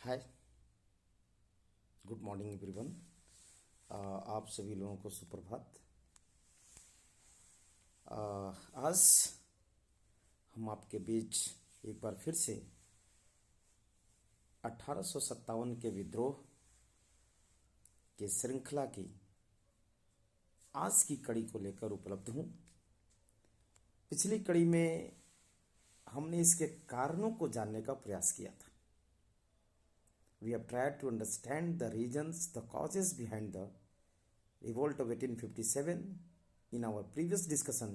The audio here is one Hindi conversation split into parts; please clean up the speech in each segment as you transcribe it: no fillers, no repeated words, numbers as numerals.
हाय, गुड मॉर्निंग एवरीवन। आप सभी लोगों को सुप्रभात। आज हम आपके बीच एक बार फिर से 1857 के विद्रोह के श्रृंखला की आज की कड़ी को लेकर उपलब्ध हूँ। पिछली कड़ी में हमने इसके कारणों को जानने का प्रयास किया था। We have tried to understand the reasons, the causes behind the revolt of 1857 in our previous discussion.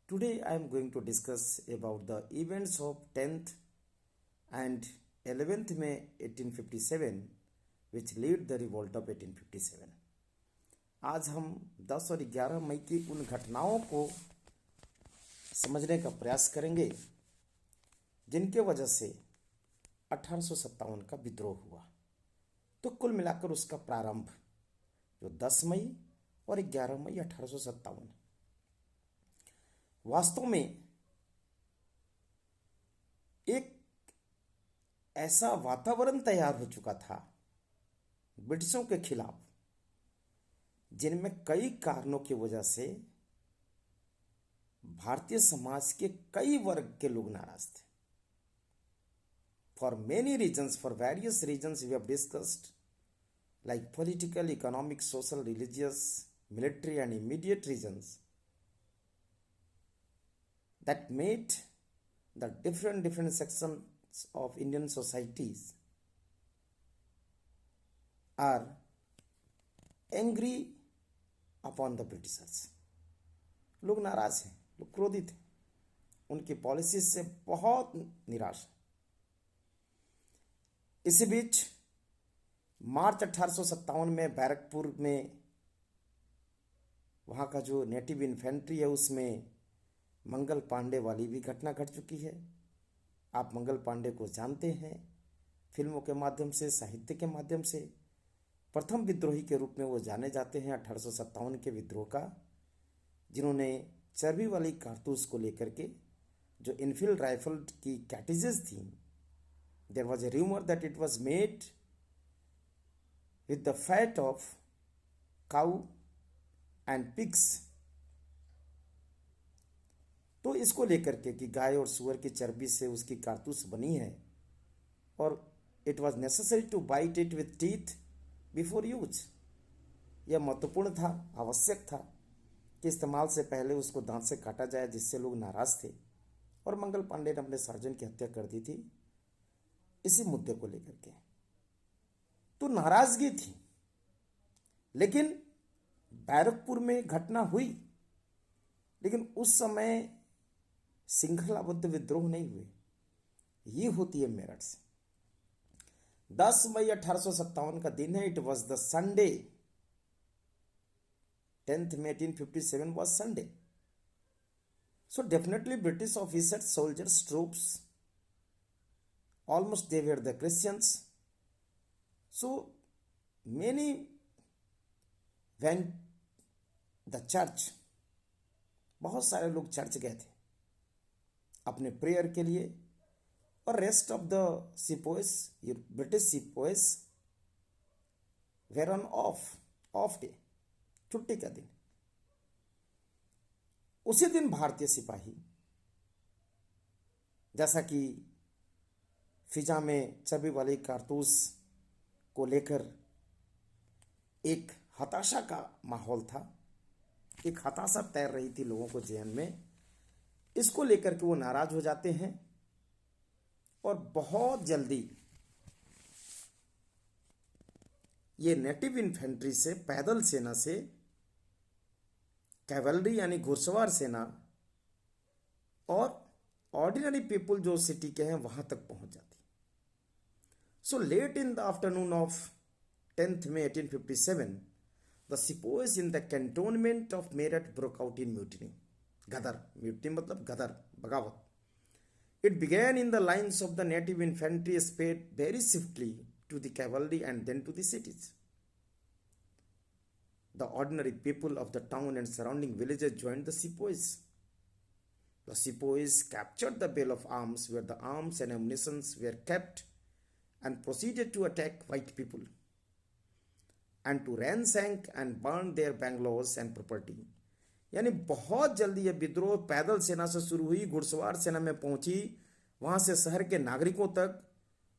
Today I am going to discuss about the events of 10th and 11th May 1857 which lead the revolt of 1857. आज हम 10 और 11 मई की उन घटनाओं को समझने का प्रयास करेंगे जिनके वजह से 1857 का विद्रोह हुआ। तो कुल मिलाकर उसका प्रारंभ जो 10 मई और 11 मई 1857 वास्तव में एक ऐसा वातावरण तैयार हो चुका था ब्रिटिशों के खिलाफ जिनमें कई कारणों की वजह से भारतीय समाज के कई वर्ग के लोग नाराज थे। For many reasons, for various reasons we have discussed, like political, economic, social, religious, military and immediate reasons that made the different sections of Indian societies are angry upon the Britishers. लोग नाराज हैं, लोग क्रोधित हैं, उनकी पॉलिसी से बहुत निराश हैं। इसी बीच मार्च 1857 में बैरकपुर में वहाँ का जो नेटिव इन्फेंट्री है उसमें मंगल पांडे वाली भी घटना घट चुकी है। आप मंगल पांडे को जानते हैं, फिल्मों के माध्यम से, साहित्य के माध्यम से प्रथम विद्रोही के रूप में वो जाने जाते हैं। 1857 के विद्रोह का जिन्होंने चर्बी वाली कारतूस को लेकर के जो इनफील्ड राइफल की कैटेजेस थी, there was a rumor that it was made with the fat of cow and pigs. तो इसको लेकर के कि गाय और सुअर की चर्बी से उसकी कारतूस बनी है और it was necessary to bite it with teeth before use. यह महत्वपूर्ण था, आवश्यक था कि इस्तेमाल से पहले उसको दांत से काटा जाए, जिससे लोग नाराज थे। और मंगल पांडे ने अपने सार्जन की हत्या कर दी थी इसी मुद्दे को लेकर के। तो नाराजगी थी, लेकिन बैरकपुर में घटना हुई, लेकिन उस समय श्रृंखलाबद्ध विद्रोह नहीं हुए। ये होती है मेरठ से। 10 मई 1857 का दिन है। It was the Sunday. 10th May 1857 was Sunday. So definitely British officers, soldiers, troops, almost they were the Christians. So many went the church. बहुत सारे लोग चर्च गए थे अपने प्रेयर के लिए। और rest of the sepoys, British sepoys were on off day, छुट्टी का दिन। उसी दिन भारतीय सिपाही, जैसा कि फिजा में चर्बी वाली कारतूस को लेकर एक हताशा का माहौल था, एक हताशा तैर रही थी लोगों को जेहन में। इसको लेकर के वो नाराज हो जाते हैं और बहुत जल्दी ये नेटिव इन्फेंट्री से, पैदल सेना से, कैवलरी यानी घुड़सवार सेना और ऑर्डिनरी पीपुल जो सिटी के हैं वहां तक पहुंच जाती। So late in the afternoon of 10th May 1857, the sepoys in the cantonment of Meerut broke out in mutiny. Gadar, mutiny मतलब गदर, बगावत. It began in the lines of the native infantry, sped very swiftly to the cavalry and then to the cities. The ordinary people of the town and surrounding villages joined the sepoys. The sepoys captured the bale of arms where the arms and ammunition were kept and proceeded to attack white people and to ransack and burn their bungalows and property. यानी बहुत जल्दी यह विद्रोह पैदल सेना से शुरू हुई, घुड़सवार सेना में पहुंची, वहां से शहर के नागरिकों तक,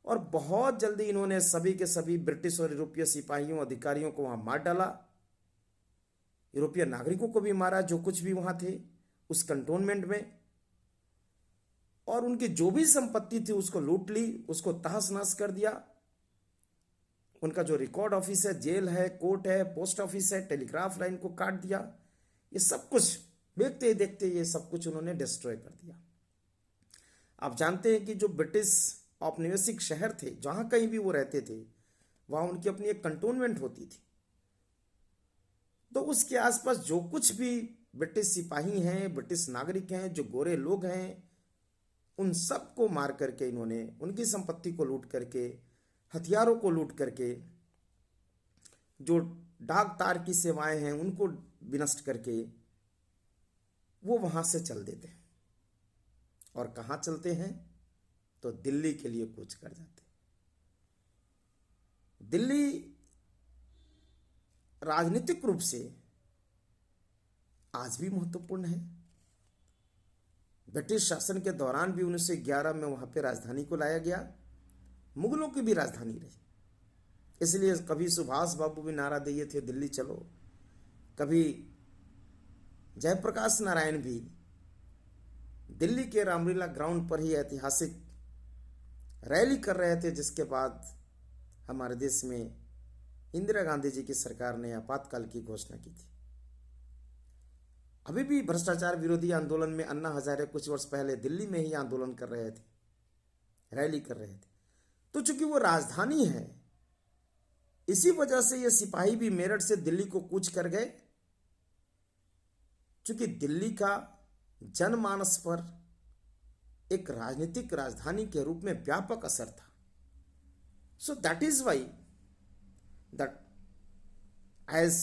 और बहुत जल्दी इन्होंने सभी के सभी ब्रिटिश और यूरोपीय सिपाहियों अधिकारियों को वहां मार डाला, यूरोपीय नागरिकों को भी मारा जो कुछ भी वहां थे उस कंटोनमेंट में, और उनकी जो भी संपत्ति थी उसको लूट ली, उसको तहस नहस कर दिया। उनका जो रिकॉर्ड ऑफिस है, जेल है, कोर्ट है, पोस्ट ऑफिस है, टेलीग्राफ लाइन को काट दिया। ये सब कुछ देखते ही देखते ये सब कुछ उन्होंने डिस्ट्रॉय कर दिया। आप जानते हैं कि जो ब्रिटिश औपनिवेशिक शहर थे, जहां कहीं भी वो रहते थे, वहां उनकी अपनी एक कंटोनमेंट होती थी। तो उसके आसपास जो कुछ भी ब्रिटिश सिपाही हैं, ब्रिटिश नागरिक हैं, जो गोरे लोग हैं, उन सब को मार करके इन्होंने उनकी संपत्ति को लूट करके, हथियारों को लूट करके, जो डाक तार की सेवाएं हैं उनको विनष्ट करके वो वहां से चल देते हैं। और कहां चलते हैं? तो दिल्ली के लिए कूच कर जाते हैं। दिल्ली राजनीतिक रूप से आज भी महत्वपूर्ण है। ब्रिटिश शासन के दौरान भी 1911 में वहां पे राजधानी को लाया गया, मुगलों की भी राजधानी रही। इसलिए कभी सुभाष बाबू भी नारा दिए थे दिल्ली चलो, कभी जयप्रकाश नारायण भी दिल्ली के रामलीला ग्राउंड पर ही ऐतिहासिक रैली कर रहे थे, जिसके बाद हमारे देश में इंदिरा गांधी जी की सरकार ने आपातकाल की घोषणा की थी। अभी भी भ्रष्टाचार विरोधी आंदोलन में अन्ना हजारे कुछ वर्ष पहले दिल्ली में ही आंदोलन कर रहे थे, रैली कर रहे थे। तो चूंकि वो राजधानी है, इसी वजह से ये सिपाही भी मेरठ से दिल्ली को कूच कर गए। चूंकि दिल्ली का जनमानस पर एक राजनीतिक राजधानी के रूप में व्यापक असर था। So that is why that as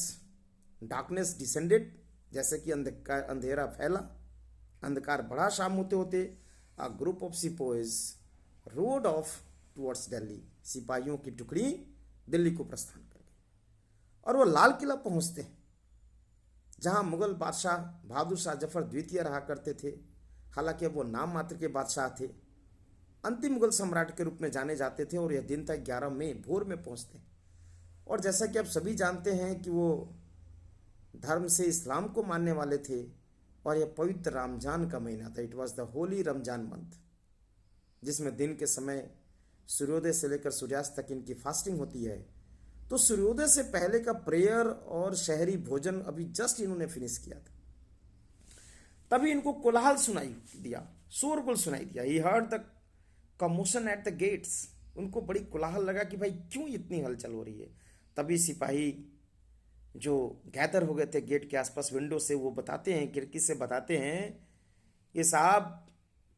darkness descended, जैसे कि अंधेरा फैला, अंधकार बढ़ा, शाम होते होते अ ग्रुप ऑफ सिपाहीज रोड ऑफ टुवर्ड्स दिल्ली। सिपाहियों की टुकड़ी दिल्ली को प्रस्थान कर गई और वो लाल किला पहुंचते हैं, जहां मुगल बादशाह बहादुर शाह जफर द्वितीय रहा करते थे। हालांकि वो नाम मात्र के बादशाह थे, अंतिम मुगल सम्राट के रूप में जाने जाते थे। और यह दिन था 11 मई, भोर में पहुंचते हैं। और जैसा कि आप सभी जानते हैं कि वो धर्म से इस्लाम को मानने वाले थे, और यह पवित्र रमजान का महीना था। It was the Holi Ramzan month, जिसमें दिन के समय सूर्योदय से लेकर सूर्यास्त तक इनकी फास्टिंग होती है। तो सूर्योदय से पहले का प्रेयर और शहरी भोजन अभी जस्ट इन्होंने फिनिश किया था। तभी इनको कोलाहल सुनाई दिया, शोरगुल सुनाई दिया। He heard the commotion at the gates. उनको बड़ी कोलाहल लगा कि भाई क्यों इतनी हलचल हो रही है। तभी सिपाही जो गैदर हो गए थे गेट के आसपास विंडो से, वो बताते हैं, खिड़की से बताते हैं, ये साहब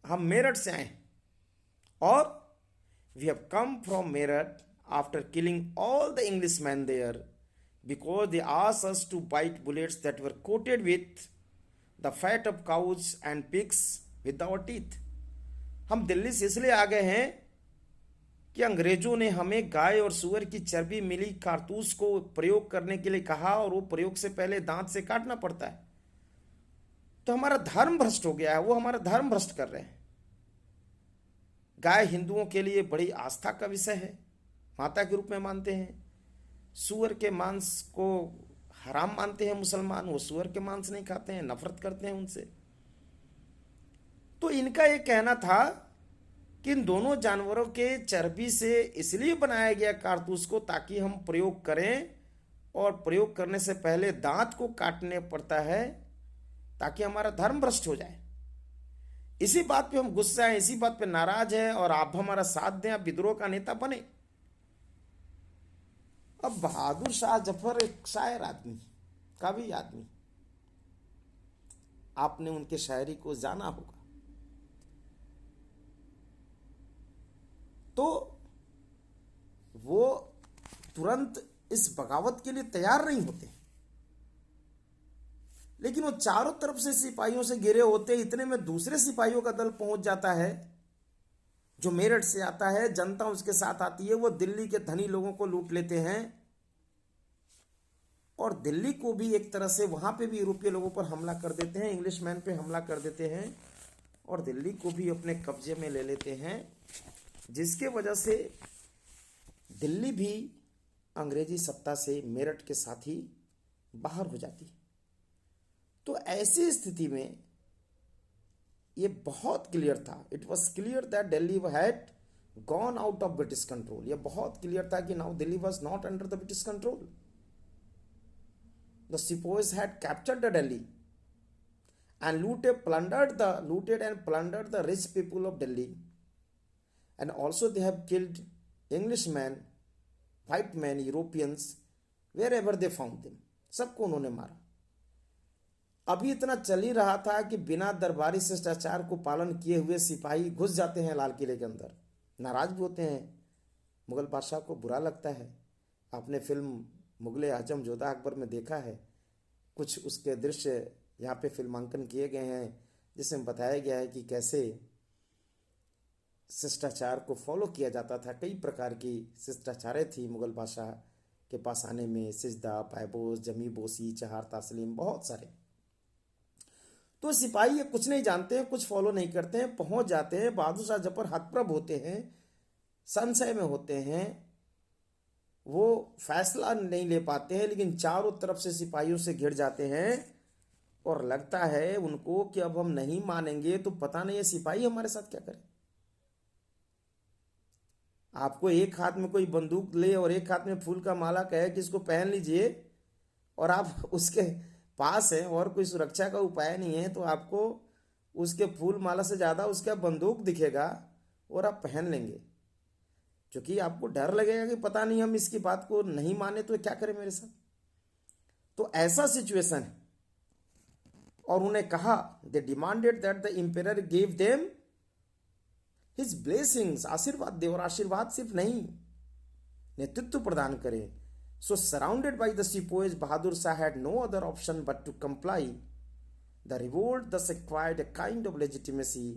हम मेरठ से आए और we have come from Meerut after killing all the Englishmen there because they asked us to bite bullets that were coated with the fat of cows and pigs with our teeth. हम दिल्ली से इसलिए आ गए हैं कि अंग्रेजों ने हमें गाय और सूअर की चर्बी मिली कारतूस को प्रयोग करने के लिए कहा, और वो प्रयोग से पहले दांत से काटना पड़ता है। तो हमारा धर्म भ्रष्ट हो गया है, वो हमारा धर्म भ्रष्ट कर रहे हैं। गाय हिंदुओं के लिए बड़ी आस्था का विषय है, माता के रूप में मानते हैं। सूअर के मांस को हराम मानते हैं मुसलमान, वो सूअर के मांस नहीं खाते हैं, नफरत करते हैं उनसे। तो इनका ये कहना था कि इन दोनों जानवरों के चर्बी से इसलिए बनाया गया कारतूस को ताकि हम प्रयोग करें, और प्रयोग करने से पहले दांत को काटने पड़ता है ताकि हमारा धर्म भ्रष्ट हो जाए। इसी बात पे हम गुस्सा हैं, इसी बात पे नाराज हैं, और आप हमारा साथ दें, आप विद्रोह का नेता बने। अब बहादुर शाह जफर एक शायर आदमी, कवि आदमी, आपने उनके शायरी को जाना होगा। तो वो तुरंत इस बगावत के लिए तैयार नहीं होते, लेकिन वो चारों तरफ से सिपाहियों से घिरे होते। इतने में दूसरे सिपाहियों का दल पहुंच जाता है, जो मेरठ से आता है, जनता उसके साथ आती है, वो दिल्ली के धनी लोगों को लूट लेते हैं और दिल्ली को भी एक तरह से वहां पे भी यूरोपीय लोगों पर हमला कर देते हैं, इंग्लिशमैन पे हमला कर देते हैं और दिल्ली को भी अपने कब्जे में ले लेते हैं, जिसके वजह से दिल्ली भी अंग्रेजी सत्ता से मेरठ के साथ ही बाहर हो जाती है। तो ऐसी स्थिति में ये बहुत क्लियर था, it was clear that Delhi had gone out of British control. ये बहुत क्लियर था कि now Delhi was not under the British control. The sepoys had captured the Delhi and looted and plundered the rich people of Delhi, and also they have killed Englishmen, white men, Europeans, wherever they found them। सबको उन्होंने मारा। अभी इतना चल ही रहा था कि बिना दरबारी शिष्टाचार को पालन किए हुए सिपाही घुस जाते हैं लाल किले के अंदर, नाराज भी होते हैं, मुगल बादशाह को बुरा लगता है। आपने फिल्म मुगले आजम जोधा अकबर में देखा है, कुछ उसके दृश्य यहाँ पे फिल्मांकन किए गए हैं जिसमें बताया गया है कि कैसे शिष्टाचार को फॉलो किया जाता था। कई प्रकार की शिष्टाचारें थी मुगल बादशाह के पास आने में, सिजदा, पायबोस, जमी बोसी, चहार तासलीम, बहुत सारे। तो सिपाही ये कुछ नहीं जानते हैं, कुछ फॉलो नहीं करते हैं, पहुंच जाते हैं, बहादुर शाह जफर हतप्रभ होते हैं, संशय में होते हैं, वो फैसला नहीं ले पाते हैं, लेकिन चारों तरफ से सिपाहियों से घिर जाते हैं और लगता है उनको कि अब हम नहीं मानेंगे तो पता नहीं ये सिपाही हमारे साथ क्या करे। आपको एक हाथ में कोई बंदूक ले और एक हाथ में फूल का माला कहे कि इसको पहन लीजिए और आप उसके पास हैं और कोई सुरक्षा का उपाय नहीं है, तो आपको उसके फूल माला से ज़्यादा उसका बंदूक दिखेगा और आप पहन लेंगे, क्योंकि आपको डर लगेगा कि पता नहीं हम इसकी बात को नहीं माने तो क्या करें मेरे साथ। तो ऐसा सिचुएशन है और उन्हें कहा, they demanded that the emperor give them his blessings, आशीर्वाद दे, और आशीर्वाद सिर्फ नहीं, नेतृत्व प्रदान करे। So surrounded by the sepoys, Bahadur Shah had no other option but to comply. The revolt thus acquired a kind of legitimacy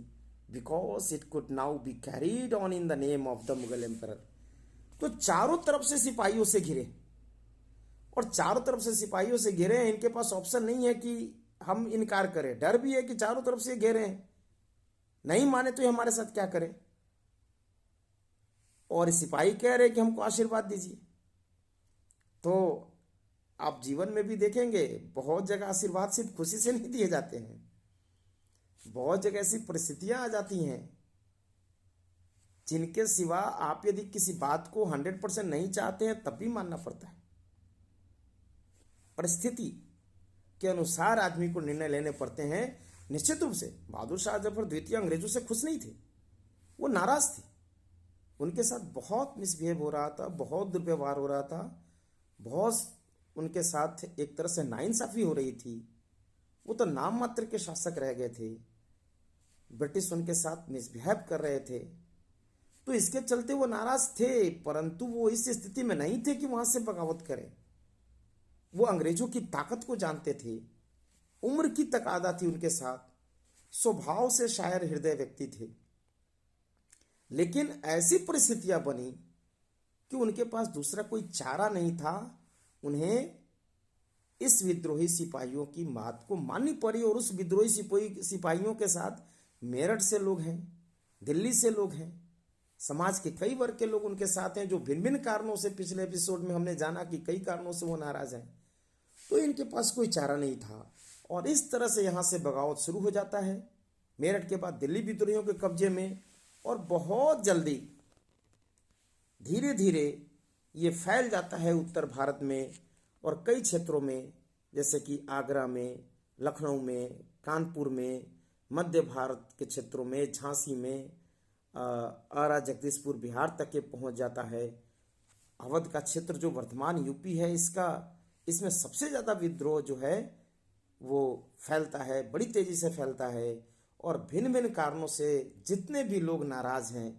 because it could now be carried on in the name of the Mughal emperor। तो चारों तरफ से सिपाहियों से घिरे और चारों तरफ से सिपाहियों से घिरे हैं, इनके पास ऑप्शन नहीं है कि हम इनकार करें, डर भी है कि चारों तरफ से घेरे हैं, नहीं माने तो ये हमारे साथ क्या करें। और सिपाही कह रहे कि हमको आशीर्वाद दीजिए। तो आप जीवन में भी देखेंगे बहुत जगह आशीर्वाद सिर्फ खुशी से नहीं दिए जाते हैं, बहुत जगह ऐसी परिस्थितियां आ जाती हैं जिनके सिवा आप यदि किसी बात को 100% नहीं चाहते हैं तब भी मानना पड़ता है। परिस्थिति के अनुसार आदमी को निर्णय लेने पड़ते हैं। निश्चित रूप से बहादुर शाह जफर द्वितीय अंग्रेजों से खुश नहीं थे, वो नाराज थे, उनके साथ बहुत मिसबिहेव हो रहा था, बहुत दुर्व्यवहार हो रहा था, बहुत उनके साथ एक तरह से नाइंसाफी हो रही थी। वो तो नाम मात्र के शासक रह गए थे, ब्रिटिश उनके साथ मिसबिहेव कर रहे थे, तो इसके चलते वो नाराज थे, परंतु वो इस स्थिति में नहीं थे कि वहां से बगावत करें। वो अंग्रेजों की ताकत को जानते थे, उम्र की तकादा थी उनके साथ, स्वभाव से शायर हृदय व्यक्ति थे, लेकिन ऐसी परिस्थितियां बनी कि उनके पास दूसरा कोई चारा नहीं था, उन्हें इस विद्रोही सिपाहियों की बात को माननी पड़ी। और उस विद्रोही सिपाहियों के साथ मेरठ से लोग हैं, दिल्ली से लोग हैं, समाज के कई वर्ग के लोग उनके साथ हैं, जो भिन्न भिन्न कारणों से, पिछले एपिसोड में हमने जाना कि कई कारणों से वो नाराज हैं। तो इनके पास कोई चारा नहीं था और इस तरह से यहाँ से बगावत शुरू हो जाता है। मेरठ के बाद दिल्ली विद्रोहियों के कब्जे में, और बहुत जल्दी धीरे धीरे ये फैल जाता है उत्तर भारत में और कई क्षेत्रों में, जैसे कि आगरा में, लखनऊ में, कानपुर में, मध्य भारत के क्षेत्रों में, झांसी में, आरा, जगदीशपुर, बिहार तक ये पहुंच जाता है। अवध का क्षेत्र जो वर्तमान यूपी है, इसमें सबसे ज़्यादा विद्रोह जो है वो फैलता है, बड़ी तेज़ी से फैलता है और भिन्न भिन्न कारणों से जितने भी लोग नाराज़ हैं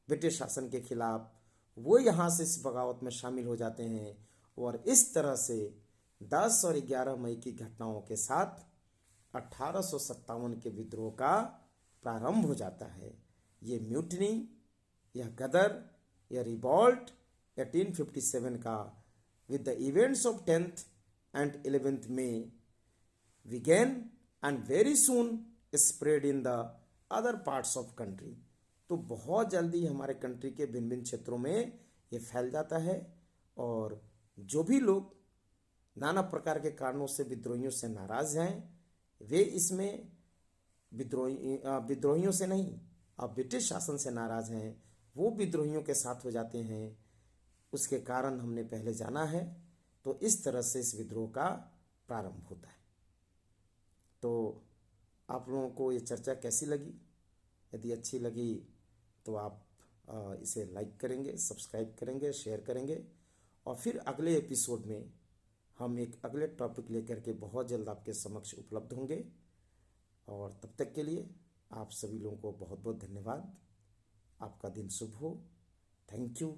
ब्रिटिश शासन के खिलाफ, वो यहाँ से इस बगावत में शामिल हो जाते हैं। और इस तरह से 10 और 11 मई की घटनाओं के साथ 1857 के विद्रोह का प्रारंभ हो जाता है। ये म्यूटनी यह गदर या रिवॉल्ट 1857 का with the events of 10th and 11th May began and very soon spread in the other parts of country। तो बहुत जल्दी हमारे कंट्री के भिन्न भिन्न क्षेत्रों में ये फैल जाता है और जो भी लोग नाना प्रकार के कारणों से विद्रोहियों से नाराज हैं वे इसमें विद्रोहियों से नहीं, अब ब्रिटिश शासन से नाराज हैं वो विद्रोहियों के साथ हो जाते हैं। उसके कारण हमने पहले जाना है। तो इस तरह से इस विद्रोह का प्रारंभ होता है। तो आप लोगों को ये चर्चा कैसी लगी? यदि अच्छी लगी तो आप इसे लाइक करेंगे, सब्सक्राइब करेंगे, शेयर करेंगे और फिर अगले एपिसोड में हम एक अगले टॉपिक लेकर के बहुत जल्द आपके समक्ष उपलब्ध होंगे। और तब तक के लिए आप सभी लोगों को बहुत बहुत धन्यवाद। आपका दिन शुभ हो। Thank you.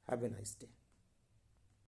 Have a nice day.